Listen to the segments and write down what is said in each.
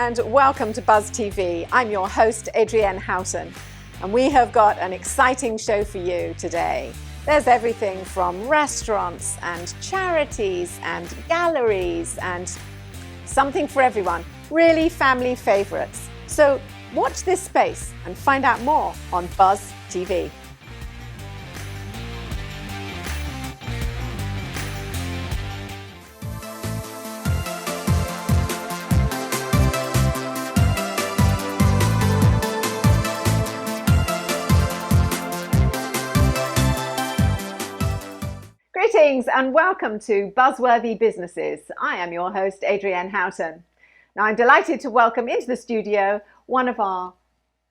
and welcome to Buzz TV. I'm your host, Adrienne Houghton, and we have got an exciting show for you today. There's everything from restaurants and charities and galleries and something for everyone, really family favorites. So watch this space and find out more on Buzz TV. Greetings and welcome to Buzzworthy Businesses. I am your host, Adrienne Houghton. Now, I'm delighted to welcome into the studio one of our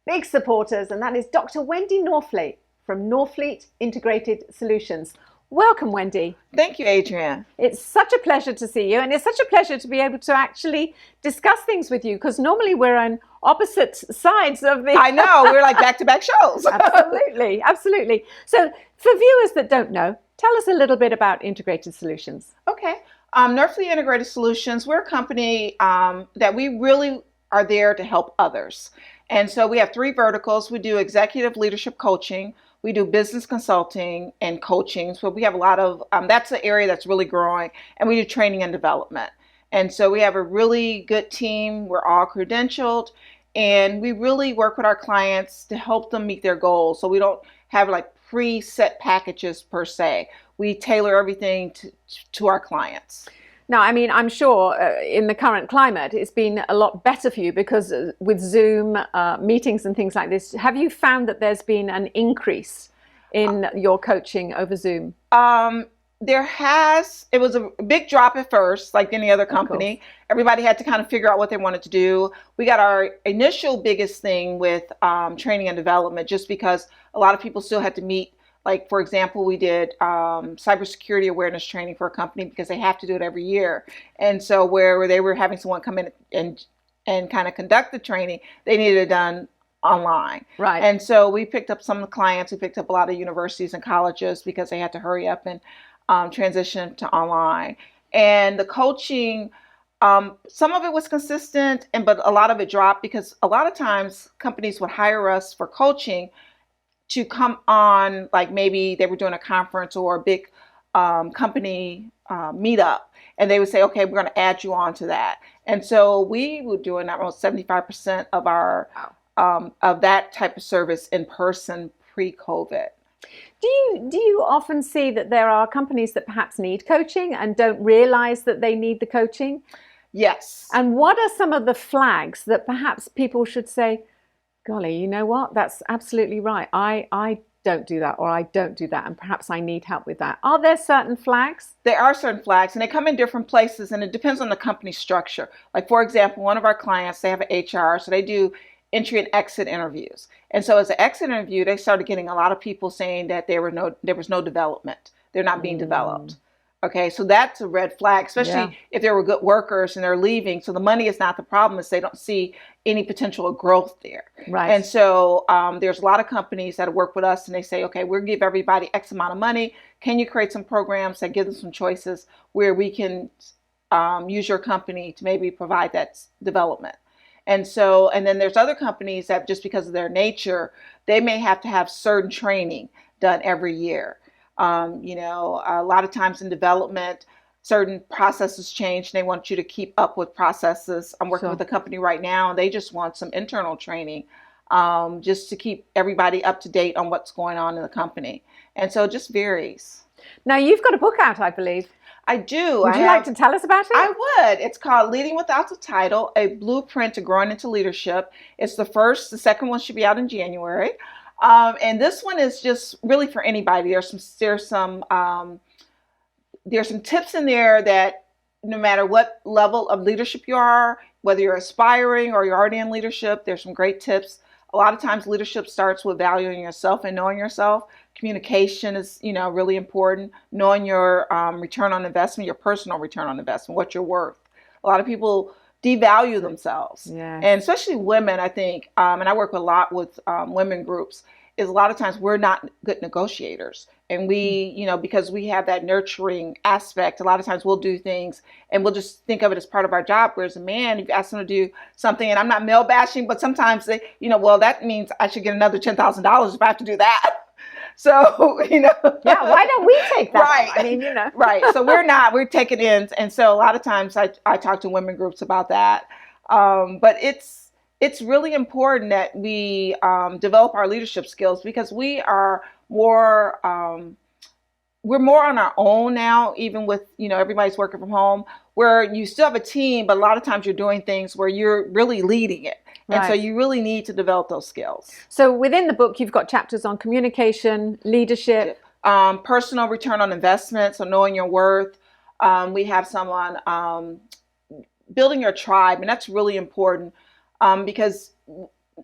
big supporters, and that is Dr. Wendy Norfleet from Norfleet Integrated Solutions. Welcome, Wendy. Thank you, Adrienne. It's such a pleasure to see you, and it's such a pleasure to be able to actually discuss things with you, because normally we're on opposite sides of the... I know, we're like back-to-back shows. Absolutely, absolutely. So for viewers that don't know, tell us a little bit about Integrated Solutions. Okay. Norfleet Integrated Solutions, we're a company that we really are there to help others. And so we have three verticals. We do executive leadership coaching, we do business consulting and coaching. So we have a lot of, that's the area that's really growing, and we do training and development. And so we have a really good team. We're all credentialed, and we really work with our clients to help them meet their goals. So we don't have like preset packages per se. We tailor everything to our clients. Now, I mean, I'm sure in the current climate, it's been a lot better for you because with Zoom meetings and things like this, have you found that there's been an increase in your coaching over Zoom? There has. It was a big drop at first, like any other company. Everybody had to kind of figure out what they wanted to do. We got our initial biggest thing with training and development, just because a lot of people still had to meet. Like, for example, we did cybersecurity awareness training for a company because they have to do it every year. And so where they were having someone come in and kind of conduct the training, they needed it done online. Right. And so we picked up some of the clients. We picked up a lot of universities and colleges because they had to hurry up and transition to online. And the coaching, some of it was consistent, but a lot of it dropped because a lot of times companies would hire us for coaching to come on, like maybe they were doing a conference or a big company meetup, and they would say, okay, we're going to add you on to that. And so we were doing almost 75% of our of that type of service in person pre-COVID. Do you often see that there are companies that perhaps need coaching and don't realize that they need the coaching? Yes. And what are some of the flags that perhaps people should say, golly, you know what, that's absolutely right. I don't do that, or I don't do that, and perhaps I need help with that. Are there certain flags? There are certain flags, and they come in different places, and it depends on the company structure. Like, for example, one of our clients, they have an HR, so they do entry and exit interviews. And so as an exit interview, they started getting a lot of people saying that there was no development. They're not being developed. Okay, so that's a red flag, especially if they were good workers and they're leaving. So the money is not the problem, is they don't see any potential of growth there. Right. And so there's a lot of companies that work with us, and they say, okay, we'll give everybody X amount of money. Can you create some programs that give them some choices where we can use your company to maybe provide that development? And so, and then there's other companies that, just because of their nature, they may have to have certain training done every year. A lot of times in development, certain processes change, and they want you to keep up with processes. I'm working with a company right now, and they just want some internal training, just to keep everybody up to date on what's going on in the company. And so it just varies. Now, you've got a book out, I believe. I do. Would you like to tell us about it? I would. It's called Leading Without the Title, A Blueprint to Growing into Leadership. It's the first. The second one should be out in January. And this one is just really for anybody. There's some tips in there that no matter what level of leadership you are, whether you're aspiring or you're already in leadership, there's some great tips. A lot of times leadership starts with valuing yourself and knowing yourself. Communication is, really important. Knowing your return on investment, your personal return on investment, what you're worth. A lot of people devalue themselves. Yes. And especially women, I think, and I work a lot with women groups, is a lot of times we're not good negotiators. And we, because we have that nurturing aspect, a lot of times we'll do things and we'll just think of it as part of our job. Whereas a man, if you ask them to do something, and I'm not male bashing, but sometimes they, well, that means I should get another $10,000 if I have to do that. So, Yeah, why don't we take that? Right. I mean, Right. So we're taking ends. And so a lot of times I talk to women groups about that. But it's really important that we develop our leadership skills, because we are more, we're more on our own now, even with, everybody's working from home, where you still have a team, but a lot of times you're doing things where you're really leading it. And so you really need to develop those skills. So within the book, you've got chapters on communication, leadership, personal return on investment, so knowing your worth. We have some on building your tribe, and that's really important because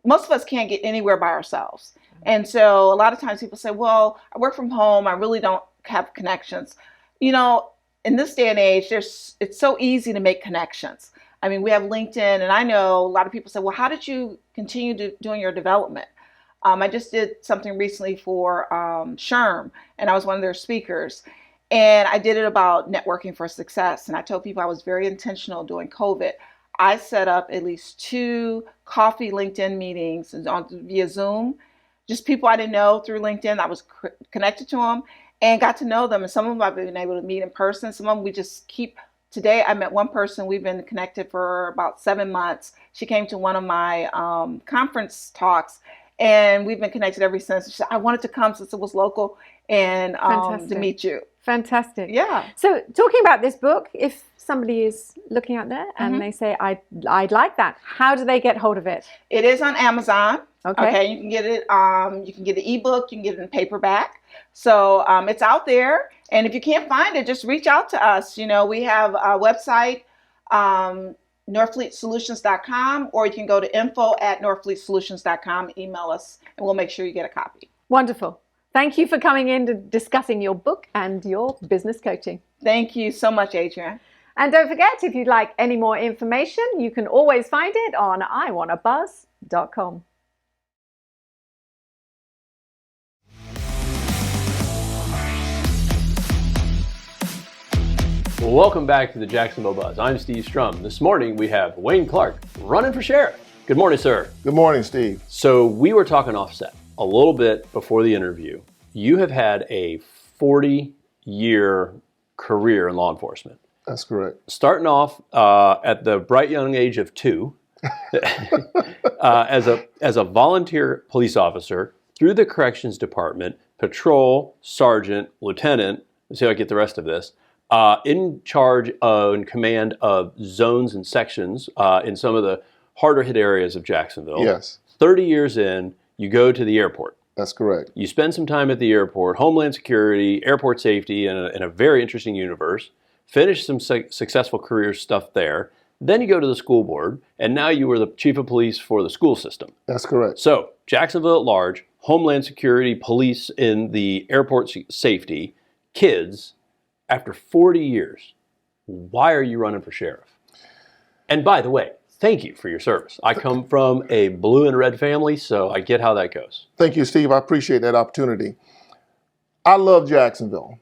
most of us can't get anywhere by ourselves. And so a lot of times people say, well, I work from home, I really don't have connections. In this day and age, it's so easy to make connections. I mean, we have LinkedIn, and I know a lot of people say, well, how did you continue doing your development? I just did something recently for SHRM, and I was one of their speakers. And I did it about networking for success. And I told people I was very intentional during COVID. I set up at least 2 coffee LinkedIn meetings via Zoom, just people I didn't know through LinkedIn. I was connected to them and got to know them. And some of them I've been able to meet in person. Some of them we just keep. Today, I met one person. We've been connected for about 7 months. She came to one of my conference talks, and we've been connected ever since. She said, I wanted to come since it was local and to meet you. Fantastic. Yeah. So talking about this book, if somebody is looking out there and they say, I'd like that, how do they get hold of it? It is on Amazon. Okay. You can get it. You can get an ebook. You can get it in paperback. So it's out there. And if you can't find it, just reach out to us. We have a website, northfleetsolutions.com, or you can go to info@northfleetsolutions.com, email us, and we'll make sure you get a copy. Wonderful. Thank you for coming in to discussing your book and your business coaching. Thank you so much, Adrienne. And don't forget, if you'd like any more information, you can always find it on iwannabuzz.com. Welcome back to the Jacksonville Buzz. I'm Steve Strum. This morning we have Wayne Clark running for sheriff. Good morning, sir. Good morning, Steve. So we were talking offset a little bit before the interview. You have had a 40-year career in law enforcement. That's correct. Starting off at the bright young age of 2 as a volunteer police officer through the corrections department, patrol, sergeant, lieutenant. Let's see how I get the rest of this. In charge and command of zones and sections in some of the harder hit areas of Jacksonville. Yes. 30 years in, you go to the airport. That's correct. You spend some time at the airport, Homeland Security, airport safety, in a very interesting universe. Finish some successful career stuff there. Then you go to the school board, and now you were the chief of police for the school system. That's correct. So Jacksonville at large, Homeland Security, police in the airport safety, kids. After 40 years, why are you running for sheriff? And by the way, thank you for your service. I come from a blue and red family, so I get how that goes. Thank you, Steve. I appreciate that opportunity. I love Jacksonville.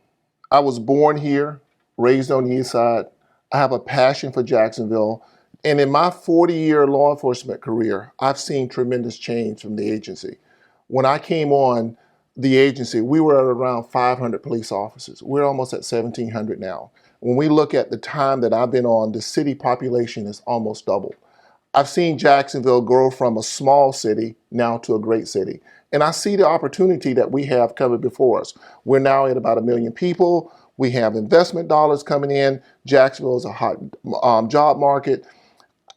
I was born here, raised on the east side. I have a passion for Jacksonville. And in my 40-year law enforcement career, I've seen tremendous change from the agency. When I came on the agency, we were at around 500 police officers. We're almost at 1,700 now. When we look at the time that I've been on, the city population is almost doubled. I've seen Jacksonville grow from a small city now to a great city. And I see the opportunity that we have coming before us. We're now at about 1 million people. We have investment dollars coming in. Jacksonville is a hot job market.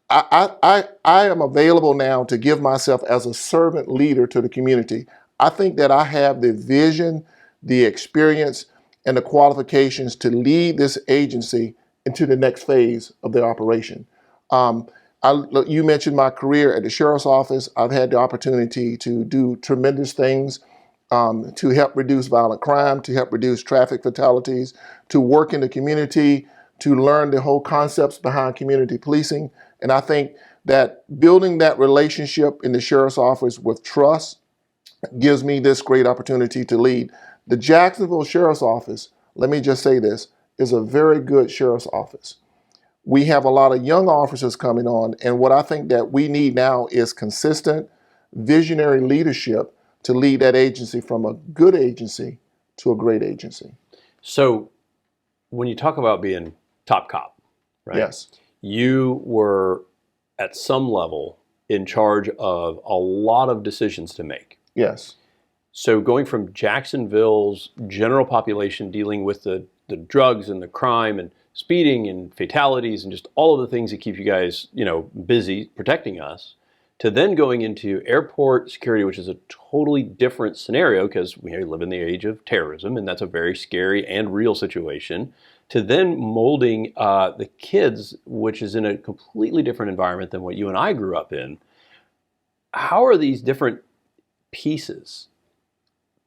I am available now to give myself as a servant leader to the community. I think that I have the vision, the experience, and the qualifications to lead this agency into the next phase of their operation. You mentioned my career at the Sheriff's Office. I've had the opportunity to do tremendous things to help reduce violent crime, to help reduce traffic fatalities, to work in the community, to learn the whole concepts behind community policing. And I think that building that relationship in the Sheriff's Office with trust, gives me this great opportunity to lead. The Jacksonville Sheriff's Office, let me just say this, is a very good sheriff's office. We have a lot of young officers coming on, and what I think that we need now is consistent, visionary leadership to lead that agency from a good agency to a great agency. So when you talk about being top cop, right? Yes. You were at some level in charge of a lot of decisions to make. Yes. So going from Jacksonville's general population dealing with the drugs and the crime and speeding and fatalities and just all of the things that keep you guys, busy protecting us, to then going into airport security, which is a totally different scenario because we live in the age of terrorism, and that's a very scary and real situation, to then molding the kids, which is in a completely different environment than what you and I grew up in. How are these different pieces,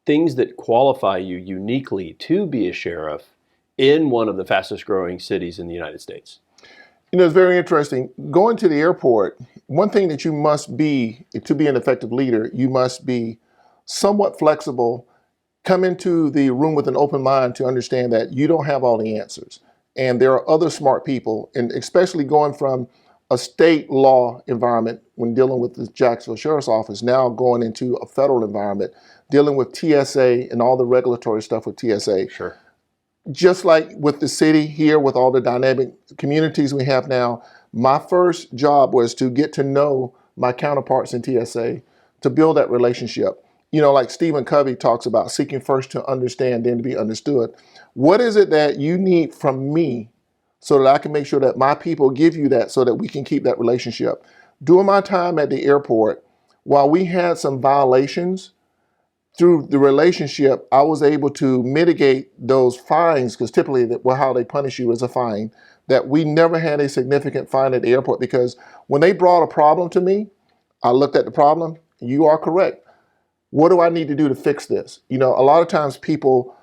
things that qualify you uniquely to be a sheriff in one of the fastest growing cities in the United States? It's very interesting. Going to the airport, one thing that you must be, to be an effective leader, you must be somewhat flexible, come into the room with an open mind to understand that you don't have all the answers. And there are other smart people, and especially going from a state law environment when dealing with the Jacksonville Sheriff's Office, now going into a federal environment, dealing with TSA and all the regulatory stuff with TSA. Sure. Just like with the city here, with all the dynamic communities we have now, my first job was to get to know my counterparts in TSA, to build that relationship. Like Stephen Covey talks about seeking first to understand, then to be understood. What is it that you need from me so that I can make sure that my people give you that so that we can keep that relationship? During my time at the airport, while we had some violations, through the relationship, I was able to mitigate those fines, because typically how they punish you is a fine, that we never had a significant fine at the airport, because when they brought a problem to me, I looked at the problem. You are correct. What do I need to do to fix this? A lot of times people,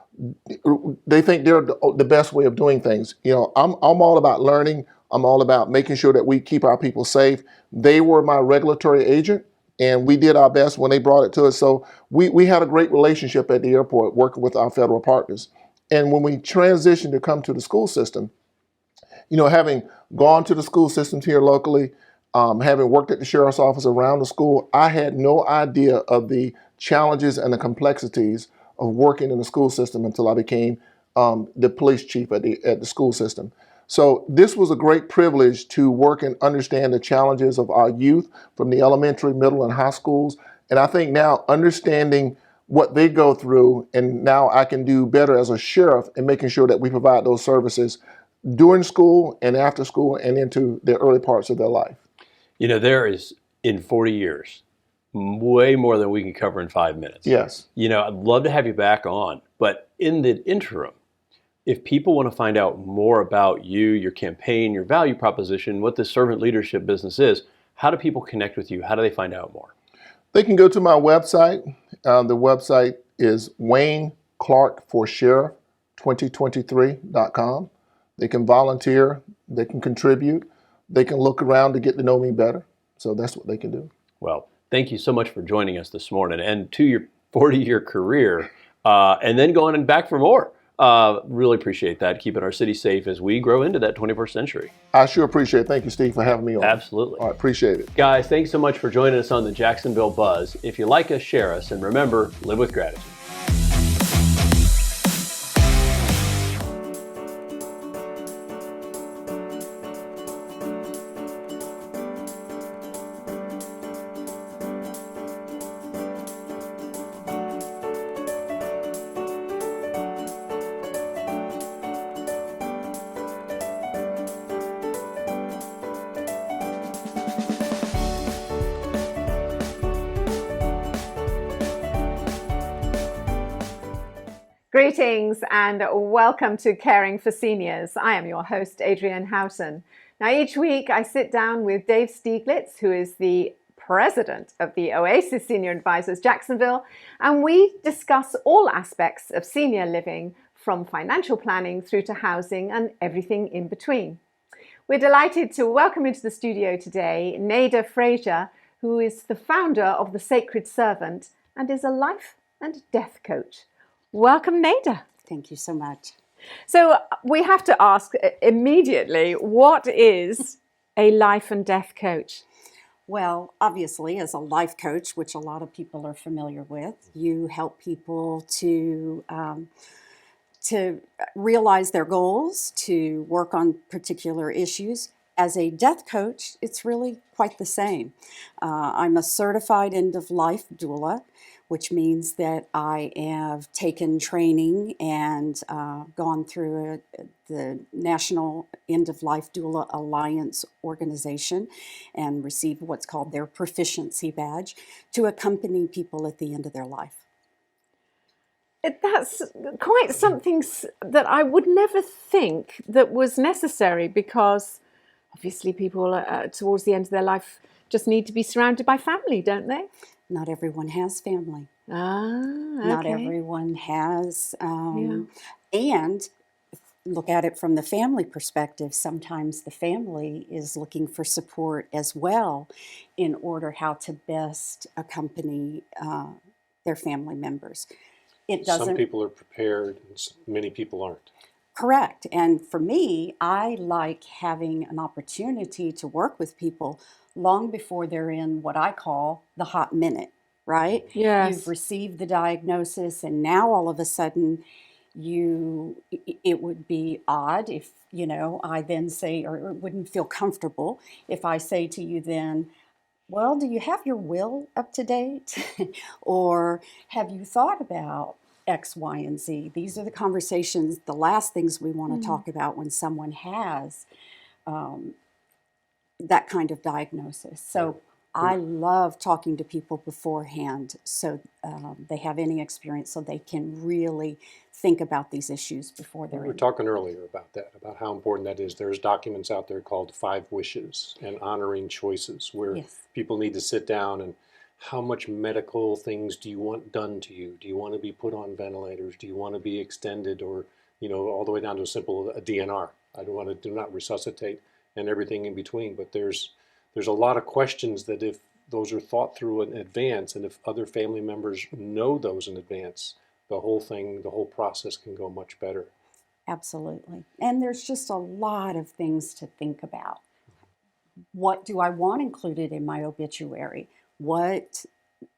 they think they're the best way of doing things. I'm all about learning. I'm all about making sure that we keep our people safe. They were my regulatory agent, and we did our best when they brought it to us. So we had a great relationship at the airport working with our federal partners. And when we transitioned to come to the school system, having gone to the school systems here locally, having worked at the sheriff's office around the school, I had no idea of the challenges and the complexities of working in the school system until I became the police chief at the school system. So this was a great privilege to work and understand the challenges of our youth from the elementary, middle, and high schools. And I think now understanding what they go through, and now I can do better as a sheriff in making sure that we provide those services during school and after school and into the early parts of their life. There is, in 40 years, way more than we can cover in 5 minutes. Yes. I'd love to have you back on, but in the interim, if people want to find out more about you, your campaign, your value proposition, what this servant leadership business is, how do people connect with you? How do they find out more? They can go to my website. The website is WayneClarkForSheriff2023.com. They can volunteer. They can contribute. They can look around to get to know me better. So that's what they can do. Well, thank you so much for joining us this morning, and to your 40-year career, and then going and back for more. Really appreciate that, keeping our city safe as we grow into that 21st century. I sure appreciate it. Thank you, Steve, for having me on. Absolutely. All right, appreciate it. Guys, thanks so much for joining us on the Jacksonville Buzz. If you like us, share us, and remember, live with gratitude. Greetings and welcome to Caring for Seniors. I am your host, Adrienne Houghton. Now, each week I sit down with Dave Stieglitz, who is the president of the Oasis Senior Advisors Jacksonville, and we discuss all aspects of senior living, from financial planning through to housing and everything in between. We're delighted to welcome into the studio today Nada Frazier, who is the founder of The Sacred Servant and is a life and death coach. Welcome, Nada. Thank you so much. So we have to ask immediately, what is a life and death coach? Well, obviously, as a life coach, which a lot of people are familiar with, you help people to realize their goals, to work on particular issues. As a death coach, it's really quite the same. I'm a certified end-of-life doula, which means that I have taken training and gone through the National End-of-Life Doula Alliance organization and received what's called their proficiency badge to accompany people at the end of their life. That's quite something that I would never think that was necessary, because obviously people towards the end of their life just need to be surrounded by family, don't they? Not everyone has family. Okay. Not everyone has. And look at it from the family perspective. Sometimes the family is looking for support as well in order how to best accompany their family members. It doesn't. Some people are prepared, and many people aren't. Correct. And for me, I like having an opportunity to work with people long before they're in what I call the hot minute, right? Yes. You've received the diagnosis, and now all of a sudden it would be odd if, I then say, or it wouldn't feel comfortable if I say to you then, well, do you have your will up to date? Or have you thought about X, Y, and Z? These are the conversations, the last things we want to talk about when someone has that kind of diagnosis. So I love talking to people beforehand so they have any experience so they can really think about these issues before they're We were in. talking earlier about that, about how important that is. There's documents out there called 5 Wishes and Honoring Choices, where Yes. people need to sit down and how much medical things do you want done to you? Do you want to be put on ventilators? Do you want to be extended, or all the way down to a DNR? I don't want to do not resuscitate, and everything in between. But there's a lot of questions that if those are thought through in advance, and if other family members know those in advance, the whole process can go much better. Absolutely. And there's just a lot of things to think about. What do I want included in my obituary? What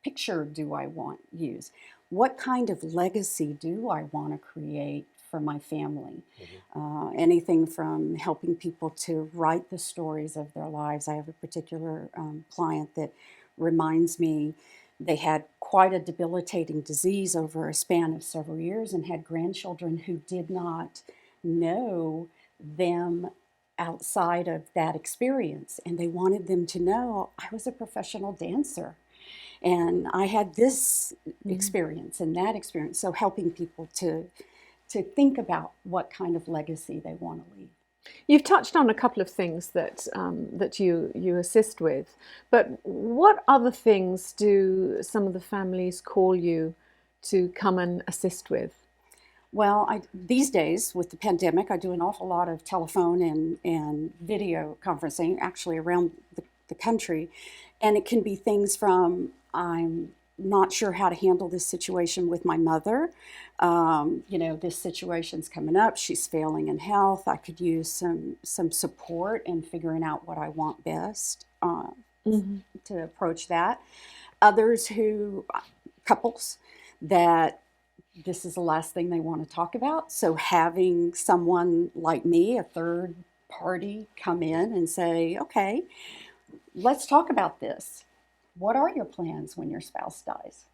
picture do I want used? What kind of legacy do I want to create for my family? Anything from helping people to write the stories of their lives. I have a particular client that reminds me they had quite a debilitating disease over a span of several years and had grandchildren who did not know them outside of that experience. And they wanted them to know, I was a professional dancer and I had this experience and that experience. So helping people to think about what kind of legacy they want to leave. You've touched on a couple of things that that you assist with, but what other things do some of the families call you to come and assist with? Well, these days with the pandemic, I do an awful lot of telephone and video conferencing, actually around the country, and it can be things from I'm not sure how to handle this situation with my mother. This situation's coming up. She's failing in health. I could use some support in figuring out what I want best to approach that. Others couples that this is the last thing they want to talk about. So having someone like me, a third party, come in and say, okay, let's talk about this. What are your plans when your spouse dies?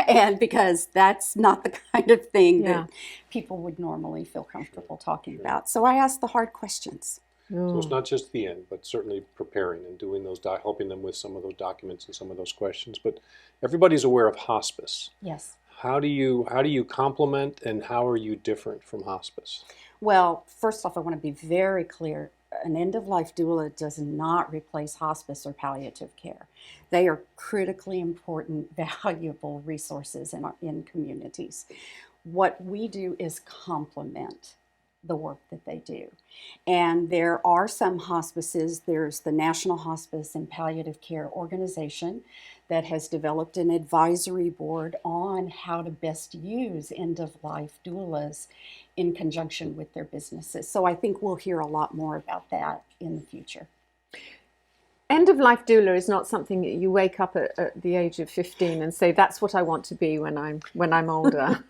And because that's not the kind of thing that people would normally feel comfortable talking about. So I ask the hard questions. So it's not just the end, but certainly preparing and doing those, helping them with some of those documents and some of those questions. But everybody's aware of hospice. Yes. How do you complement, and how are you different from hospice? Well, first off, I want to be very clear. An end-of-life doula does not replace hospice or palliative care. They are critically important, valuable resources in communities. What we do is complement the work that they do. And there are some hospices. There's the National Hospice and Palliative Care Organization that has developed an advisory board on how to best use end-of-life doulas in conjunction with their businesses. So I think we'll hear a lot more about that in the future. End-of-life doula is not something that you wake up at the age of 15 and say, that's what I want to be when I'm older.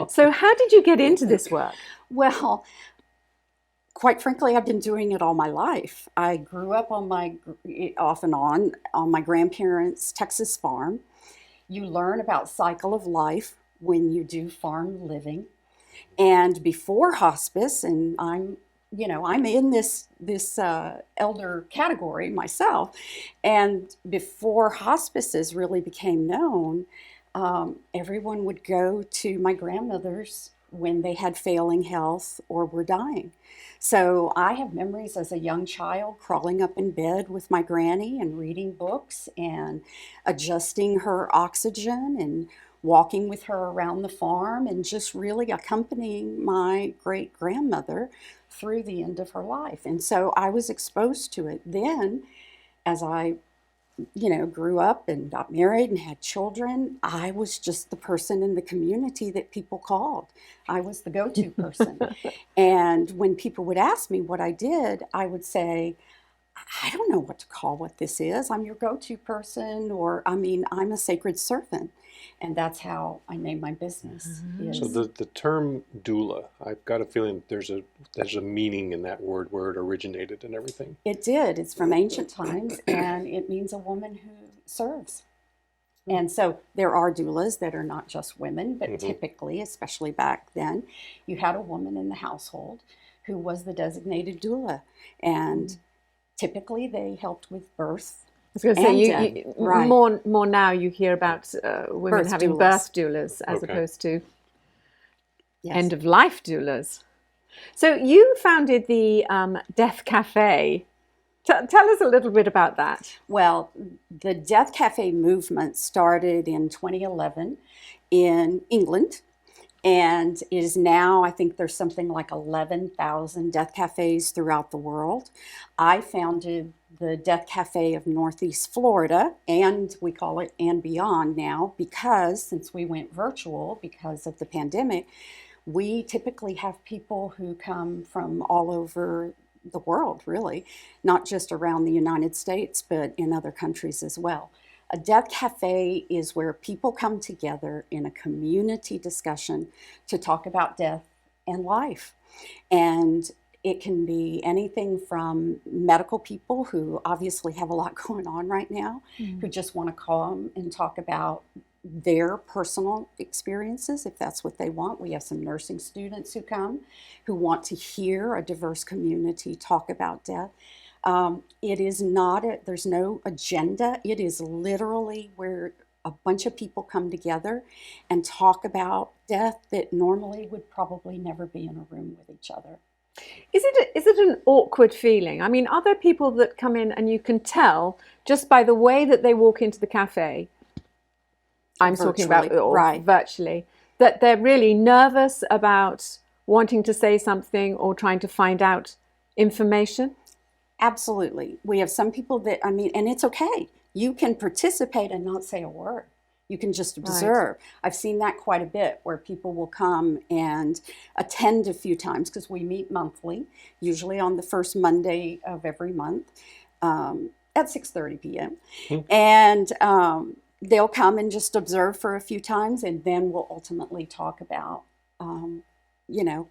So how did you get into this work? Well, quite frankly, I've been doing it all my life. I grew up off and on my grandparents' Texas farm. You learn about cycle of life when you do farm living. And before hospice, and I'm in this elder category myself, and before hospices really became known, everyone would go to my grandmother's when they had failing health or were dying. So I have memories as a young child crawling up in bed with my granny and reading books and adjusting her oxygen and walking with her around the farm and just really accompanying my great-grandmother through the end of her life. And so I was exposed to it. Then, as I grew up and got married and had children, I was just the person in the community that people called. I was the go-to person. And when people would ask me what I did, I would say, I don't know what to call what this is. I'm your go-to person, or I'm a sacred servant. And that's how I named my business. So the term doula, I've got a feeling there's a meaning in that word where it originated and everything. It did. It's from ancient times, and it means a woman who serves. And so there are doulas that are not just women, but typically, especially back then, you had a woman in the household who was the designated doula. And typically they helped with birth. I was going to say, right. more now you hear about women Birth having doulas. birth doulas as opposed to end-of-life doulas. So you founded the Death Cafe. Tell us a little bit about that. Well, the Death Cafe movement started in 2011 in England, and is now, I think there's something like 11,000 death cafes throughout the world. I founded the Death Cafe of Northeast Florida, and we call it And Beyond now, because since we went virtual because of the pandemic, we typically have people who come from all over the world, really, not just around the United States, but in other countries as well. A death cafe is where people come together in a community discussion to talk about death and life. And it can be anything from medical people who obviously have a lot going on right now, who just want to come and talk about their personal experiences, if that's what they want. We have some nursing students who come who want to hear a diverse community talk about death. It is not, there's no agenda. It is literally where a bunch of people come together and talk about death that normally would probably never be in a room with each other. Is it an awkward feeling? I mean, are there people that come in and you can tell just by the way that they walk into the cafe, I'm talking about virtually, that they're really nervous about wanting to say something or trying to find out information? Absolutely. We have some people that, and it's okay. You can participate and not say a word. You can just observe. Right. I've seen that quite a bit, where people will come and attend a few times, because we meet monthly, usually on the first Monday of every month at 6:30 p.m. And they'll come and just observe for a few times, and then we'll ultimately talk about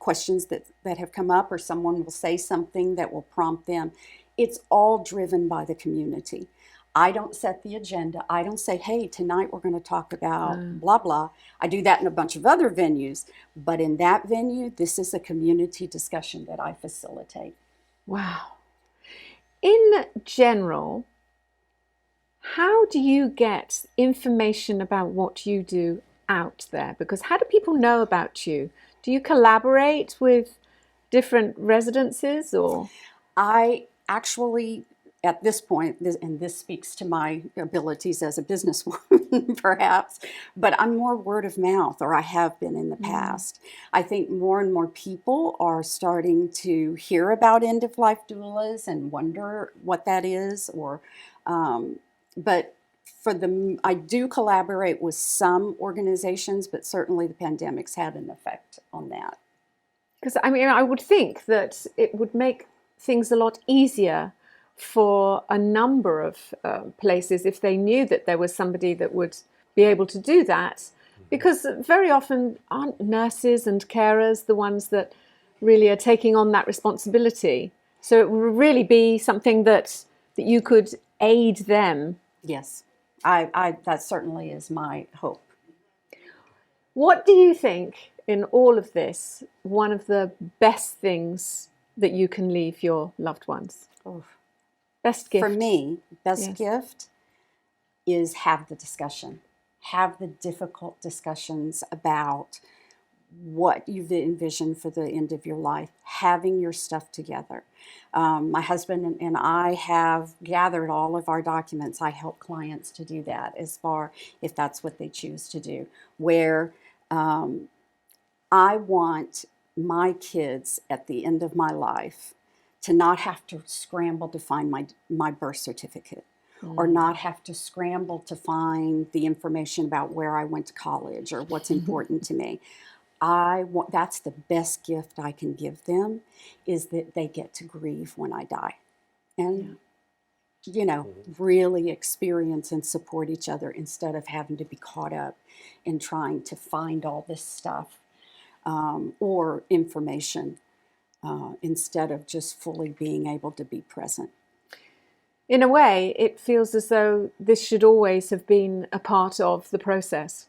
questions that have come up, or someone will say something that will prompt them. It's all driven by the community. I don't set the agenda. I don't say, hey, tonight we're going to talk about blah, blah. I do that in a bunch of other venues. But in that venue, this is a community discussion that I facilitate. Wow. In general, how do you get information about what you do out there? Because how do people know about you? Do you collaborate with different residences, or? I actually at this point, and this speaks to my abilities as a businesswoman, perhaps, but I'm more word of mouth, or I have been in the past. I think more and more people are starting to hear about end-of-life doulas and wonder what that is, or, but I do collaborate with some organizations, but certainly the pandemic's had an effect on that. Because I mean, I would think that it would make things a lot easier for a number of places if they knew that there was somebody that would be able to do that, because very often aren't nurses and carers the ones that really are taking on that responsibility. So it would really be something that you could aid them. Yes, I that certainly is my hope. What do you think in all of this, one of the best things that you can leave your loved ones? Oh. Best gift? For me, best Yes. gift is have the discussion. Have the difficult discussions about what you've envisioned for the end of your life, having your stuff together. My husband and I have gathered all of our documents. I help clients to do that, as far if that's what they choose to do, where I want my kids at the end of my life to not have to scramble to find my birth certificate, or not have to scramble to find the information about where I went to college or what's important to me. That's the best gift I can give them, is that they get to grieve when I die, and really experience and support each other, instead of having to be caught up in trying to find all this stuff or information, instead of just fully being able to be present. In a way, it feels as though this should always have been a part of the process.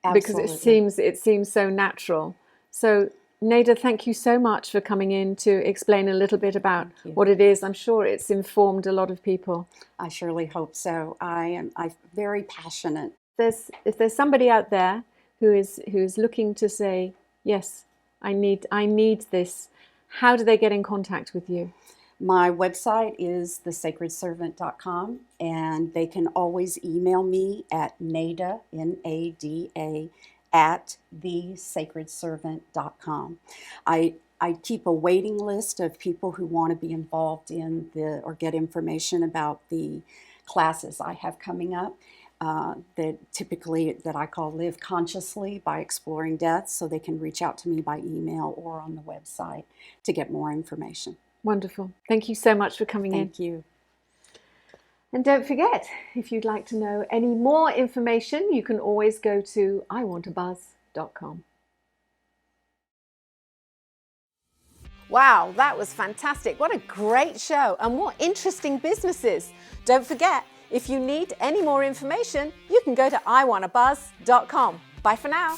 Absolutely. Because it seems so natural. So, Neda, thank you so much for coming in to explain a little bit about what it is. I'm sure it's informed a lot of people. I surely hope so. I'm very passionate. If there's somebody out there who is looking to say, yes, I need this, how do they get in contact with you? My website is thesacredservant.com, and they can always email me at Nada, N-A-D-A, at thesacredservant.com. I keep a waiting list of people who want to be involved in or get information about the classes I have coming up, that I call Live Consciously by Exploring Death, so they can reach out to me by email or on the website to get more information. Wonderful. Thank you so much for coming in. Thank you. And don't forget, if you'd like to know any more information, you can always go to iwantabuzz.com. Wow, that was fantastic. What a great show, and what interesting businesses. Don't forget, if you need any more information, you can go to iwantabuzz.com. Bye for now.